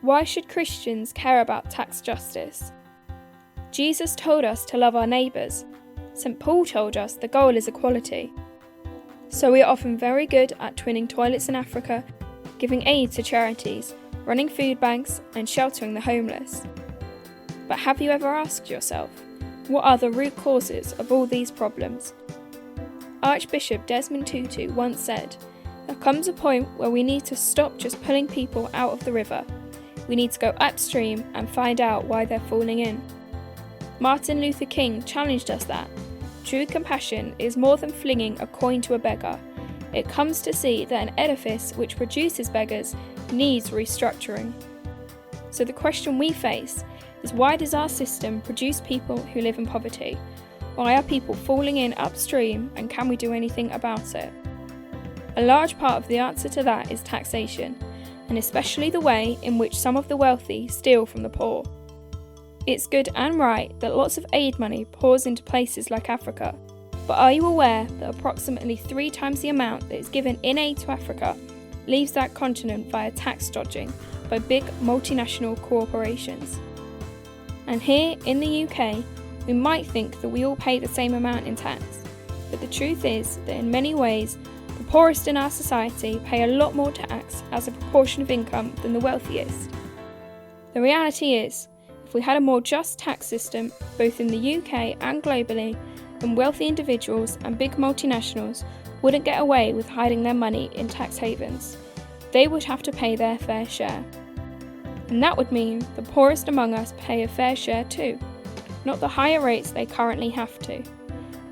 Why should Christians care about tax justice? Jesus told us to love our neighbours. St. Paul told us the goal is equality. So we are often very good at twinning toilets in Africa, giving aid to charities, running food banks and sheltering the homeless. But have you ever asked yourself, what are the root causes of all these problems? Archbishop Desmond Tutu once said, "There comes a point where we need to stop just pulling people out of the river. We need to go upstream and find out why they're falling in." Martin Luther King challenged us that true compassion is more than flinging a coin to a beggar. It comes to see that an edifice which produces beggars needs restructuring. So the question we face is, why does our system produce people who live in poverty? Why are people falling in upstream, and can we do anything about it? A large part of the answer to that is taxation, and especially the way in which some of the wealthy steal from the poor. It's good and right that lots of aid money pours into places like Africa, but are you aware that approximately 3 times the amount that is given in aid to Africa leaves that continent via tax dodging by big multinational corporations? And here in the UK, we might think that we all pay the same amount in tax, but the truth is that in many ways, the poorest in our society pay a lot more tax as a proportion of income than the wealthiest. The reality is, if we had a more just tax system, both in the UK and globally, then wealthy individuals and big multinationals wouldn't get away with hiding their money in tax havens. They would have to pay their fair share. And that would mean the poorest among us pay a fair share too, not the higher rates they currently have to.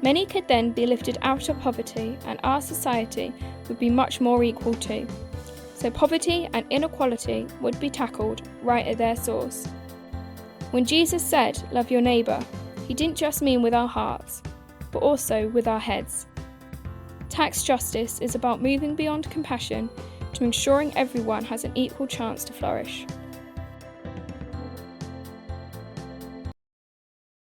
Many could then be lifted out of poverty, and our society would be much more equal too. So poverty and inequality would be tackled right at their source. When Jesus said, "Love your neighbour," he didn't just mean with our hearts, but also with our heads. Tax justice is about moving beyond compassion to ensuring everyone has an equal chance to flourish.